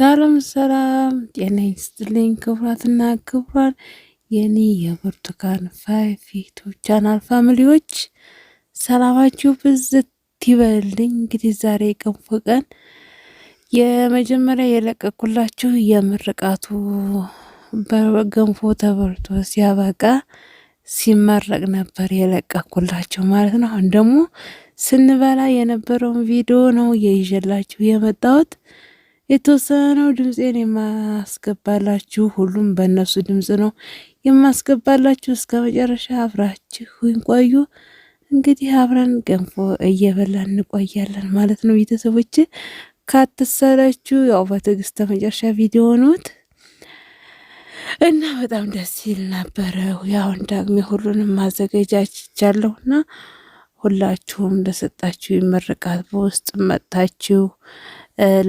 ሰላም ሰላም ጤና ይስጥልኝ ክቡራትና ክቡራን የኔ የብርቱካን ፋይፊቱ ቻናል ፋሚሊዎች ሰላማችሁ ብዝት ይበልልኝ። እንግዲህ ዛሬ ገንፎ ቀን የመጀመሪያ የለቀኩላችሁ የምርቃቱ በገንፎ ተበልቶ ሲያበቃ ሲመረቅ ነበር የለቀኩላችሁ ማለት ነው። አሁን ደግሞ ስንበላ የነበረውን ቪዲዮ ነው ይዤላችሁ የመጣሁት። የተወሰነው ድምጼን የማስገባላችሁ ሁሉም በእነሱ ድምጽ ነው የማስገባላችሁ። እስከ መጨረሻ አብራችሁኝ ቆዩ። እንግዲህ አብረን ገንፎ እየበላን እንቆያለን ማለት ነው። ቤተሰቦች ካትሰለቹ ያው በትዕግስት መጨረሻ ቪዲዮ ነውት እና በጣም ደስ ይል ነበረ። ያው ዳግሜ ሁሉንም ማዘጋጃችቻለሁና ሁላችሁም ለሰጣችሁ ይመረቃት በውስጥ መጣችሁ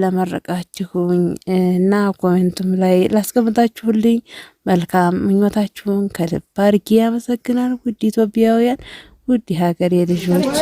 ለመረቃችሁኝ እና ኮሜንቱም ላይ ላስቀምጣችሁልኝ መልካም ምኞታችሁን ከልብ አድርጌ አመሰግናለሁ። ውድ ኢትዮጵያውያን፣ ውድ ሀገሬ ልጆች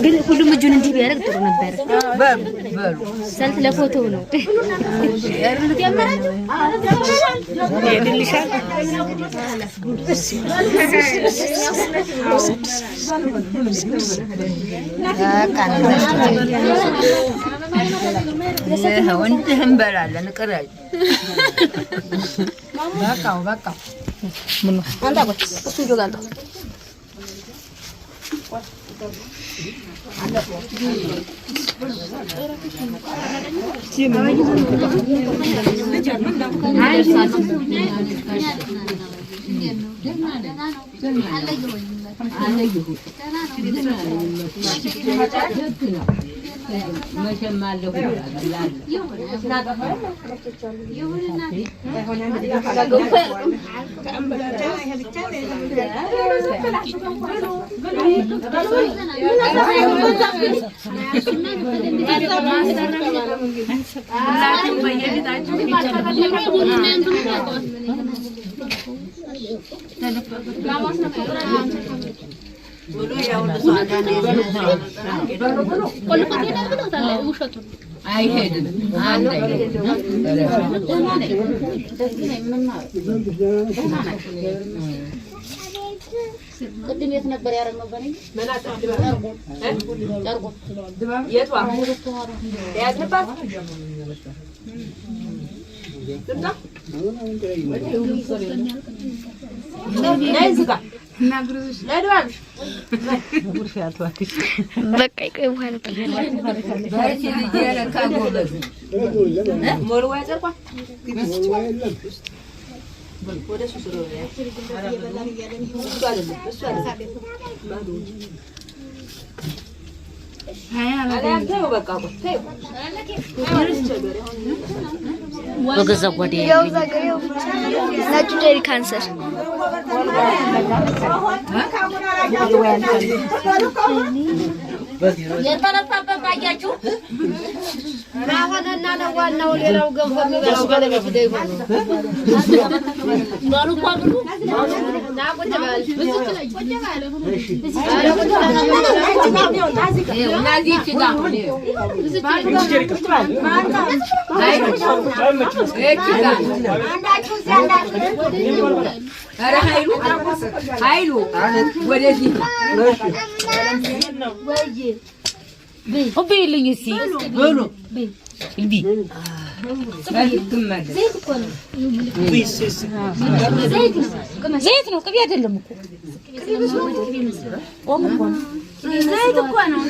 ግን ሁሉም እጁን እንዲህ ቢያደርግ ጥሩ ነበር። ሰልፍ ለፎቶ ነው። ወንድህም በላለን ቅራይ በቃው በቃው ምን አንተ አቆት እሱ ጆጋልቶ ቅድም የት ነበር ያረመው በኔ መናጣ ጨርቆ የቷ ያዝንባት ወገዛ ጓዴ ነጭ ጄሪ ካንሰር የተለፋበት ባያችሁ ማሆነና ነው ዋናው ሌላው ገንፎ የሚበላው ባለቤት ደግሞ ባሉ ናቁት ባል ኃይሉ ወደዚህ ወይዬ እስኪ ብሉ እንዴ ዘይት ነው ቅቤ አይደለም እኮ ዘይት እኮ ነው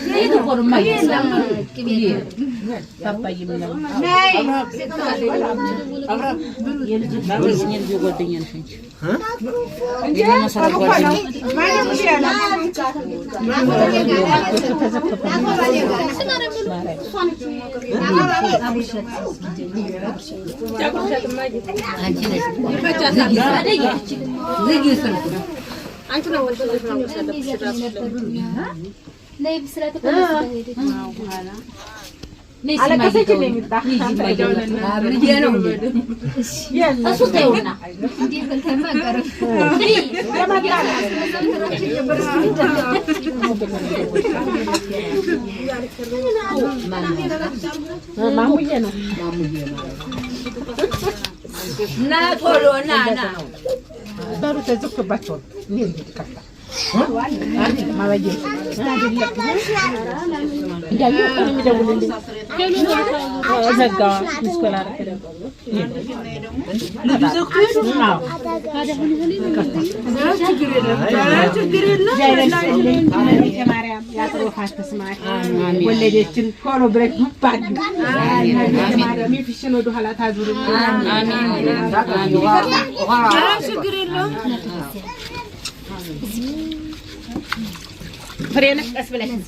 فرينك أسبلة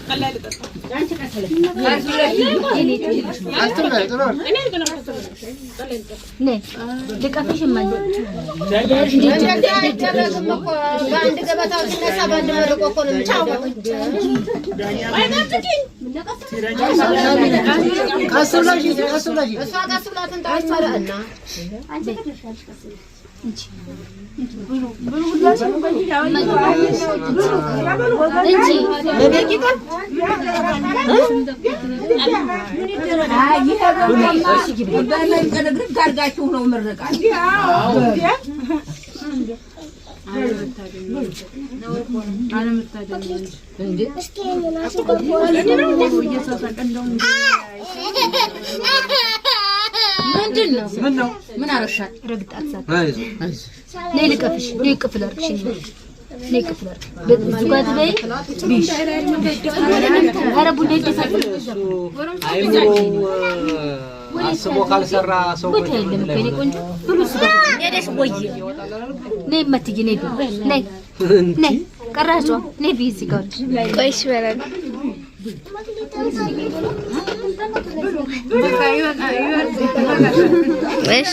قلّل أنت أسبلة نه لك أفيش مال عند جبهة الناس بعد ما ركوكون مشاوة كسولاجي كسولا تنتهي مرة من عرشات رقت أكثر ليه لكفش ليه كفلر شنو ليه كفلر زوجات بي بيش هربوا ليه تفعل አስቦ ካልሰራ ሰው በተለም ከኔ ቆንጆ ብሉስ ነደስ ወይ ነይ መትጂ ነይ ነይ ነይ ቀራጮ ነይ ቢዚ ጋር ቆይሽ በረን እሺ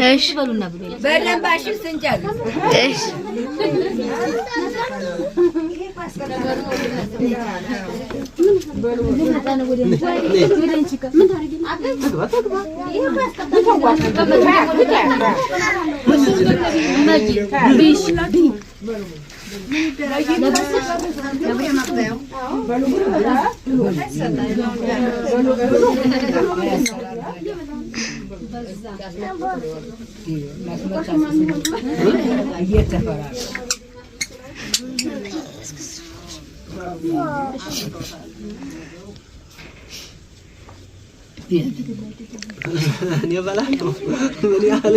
እሺ በሉና ብሉ በለምባሽ ስንጨርስ እሺ እኔ በላለሁ ምን ያህል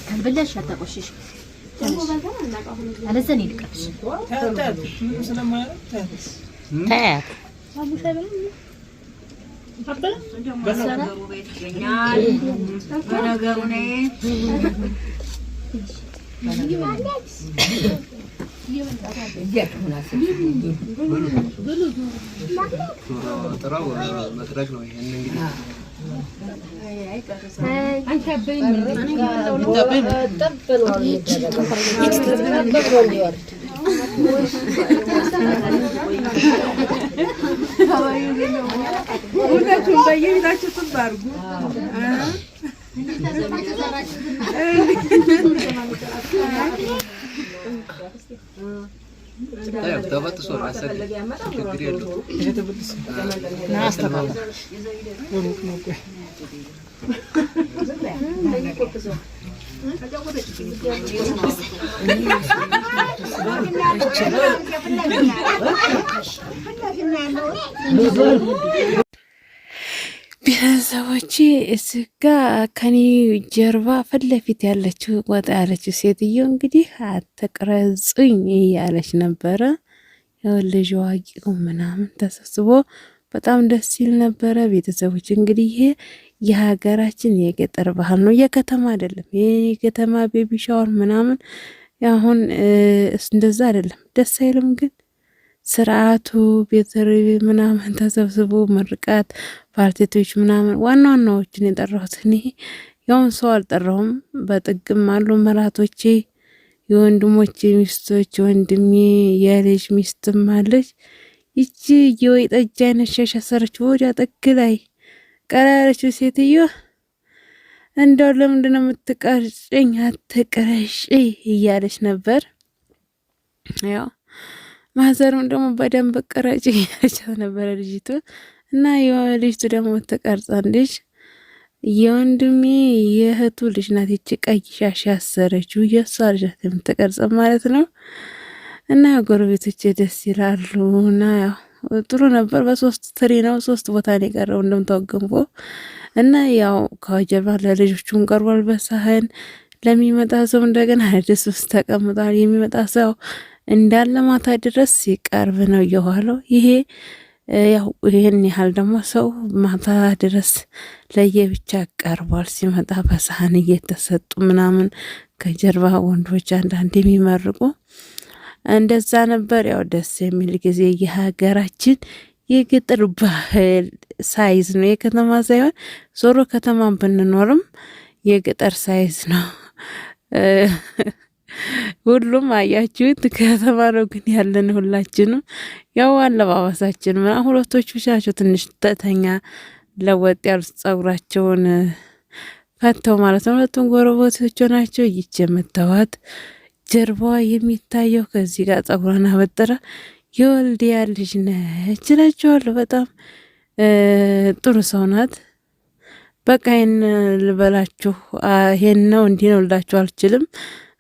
ከበላሽ አታቆሽሽ አለዘን ይልቀሽ ታያት ጥራው መድረክ ነው ይሄን እንግዲህ ሁላችሁም በየቤታችሁ ትባርጉ ታየው ተበጥሶ ራስህ ችግር የለውም ናስተካክል ቤተሰቦቼ እስጋ ከኔ ጀርባ ፊት ለፊት ያለችው ወጣ ያለችው ሴትዮ እንግዲህ አትቅረጹኝ እያለች ነበረ። ያው ልጅ ዋቂው ምናምን ተሰብስቦ በጣም ደስ ይል ነበረ። ቤተሰቦች እንግዲህ ይሄ የሀገራችን የገጠር ባህል ነው፣ የከተማ አይደለም። የከተማ ቤቢ ሻወር ምናምን አሁን እንደዛ አይደለም፣ ደስ አይልም። ግን ስርዓቱ ቤተሰብ ምናምን ተሰብስቦ ምርቃት ፓርቲቶች ምናምን ዋና ዋናዎችን የጠራሁት እኔ ያውን ሰው አልጠራሁም። በጥግም አሉ መላቶቼ፣ የወንድሞቼ ሚስቶች፣ ወንድሜ የልጅ ሚስትም አለች። ይቺ የወይ ጠጅ አይነት ሻሽ አሰረች ወዲያ ጥግ ላይ ቀራረችው ሴትዮ እንደው ለምንድን ነው የምትቀርጭኝ? አትቅረሽ እያለች ነበር። ያው ማዘሩም ደግሞ በደንብ ቅረጭ እያለቻት ነበረ ልጅቱ እና የልጅቱ ደግሞ ተቀርጻለች። የወንድሜ የእህቱ ልጅ ናት ይቺ ቀይ ሻሽ ያሰረችው፣ የእሷ ልጅ ናት የምትቀርጽ ማለት ነው። እና ጎረቤቶቼ ደስ ይላሉ። እና ያው ጥሩ ነበር። በሶስት ትሪ ነው 3 ቦታ ነው የቀረው እንደምታወገንፎ እና ያው ከጀርባ ለልጆቹም ቀርቧል በሳህን ለሚመጣ ሰው እንደገና ደስ ውስጥ ተቀምጧል። የሚመጣ ሰው እንዳለ ማታ ድረስ ሲቀርብ ነው የዋለው። ይሄ ያው ይሄን ያህል ደግሞ ሰው ማታ ድረስ ለየብቻ ቀርቧል። ሲመጣ በሳህን እየተሰጡ ምናምን ከጀርባ ወንዶች አንዳንድ የሚመርቁ እንደዛ ነበር። ያው ደስ የሚል ጊዜ የሀገራችን የገጠር ባህል ሳይዝ ነው፣ የከተማ ሳይሆን ዞሮ ከተማን ብንኖርም የገጠር ሳይዝ ነው። ሁሉም አያችሁት ከተማ ነው ግን ያለን ሁላችንም ያው አለባበሳችን ምናምን ሁለቶቹ ብቻቸው ትንሽ ተተኛ ለወጥ ያሉት ጸጉራቸውን ፈተው ማለት ነው። ሁለቱም ጎረቤቶች ናቸው። ይች የምታዋት ጀርባዋ የሚታየው ከዚህ ጋር ጸጉሯን አበጥራ የወልዲያ ልጅ ነች እላችኋለሁ። በጣም ጥሩ ሰው ናት። በቃ ይሄን ልበላችሁ፣ ይሄን ነው እንዲህ ነው ልላችሁ አልችልም።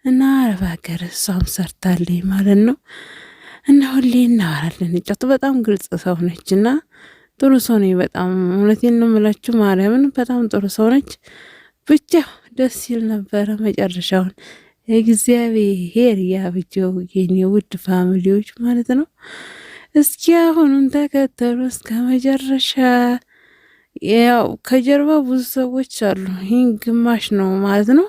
እና አረብ ሀገር እሷም ሰርታለች ማለት ነው። እና ሁሌ እናወራለን። እጫቱ በጣም ግልጽ ሰው ነች እና ጥሩ ሰው ነች። በጣም እውነቴን ነው የምላችሁ፣ ማርያምን በጣም ጥሩ ሰው ነች። ብቻ ደስ ይል ነበረ መጨረሻውን እግዚአብሔር ያብጀው የኔ ውድ ፋሚሊዎች ማለት ነው። እስኪ አሁንም ተከተሉ እስከ መጨረሻ። ያው ከጀርባ ብዙ ሰዎች አሉ። ይህን ግማሽ ነው ማለት ነው።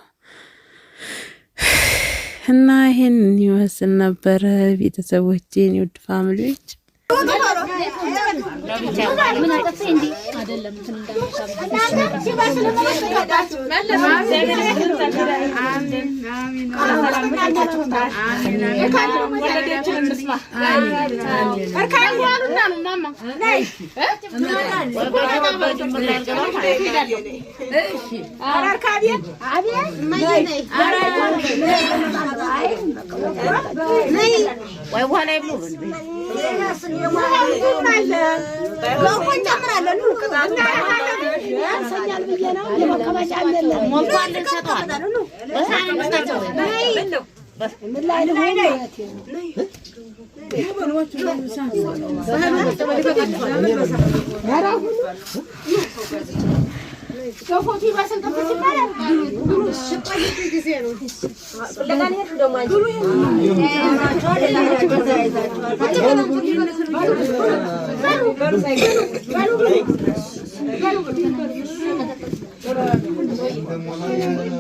እና ይሄን ይመስል ነበረ ቤተሰቦቼ፣ የኔ ውድ ፋሚሊዎች።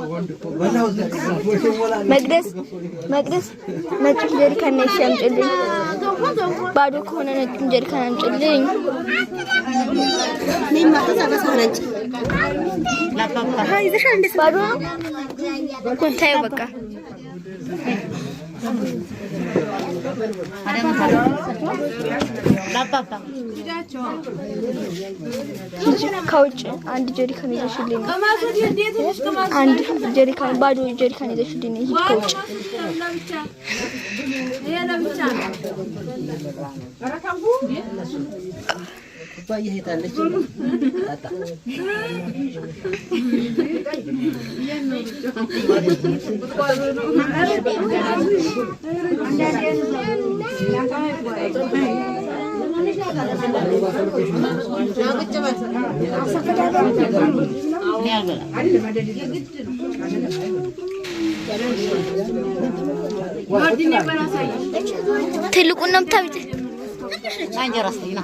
Bueno, መቅደስ ነጭ ጀሪካን ነሽ አምጪልኝ። ባዶ ከሆነ ነጭ ጀሪካን አምጪልኝ። ምን ማተሳሰብ ነጭ ባዶ ታዩ በቃ ከውጭ አንድ ጀሪካን ይዘሽልኝ። አንድ ጀሪካን ባዶ ጀሪካን ይዘሽልኝ። ይሄ ከውጭ ትልቁን ነው የምታዩት። አንጀራስቲና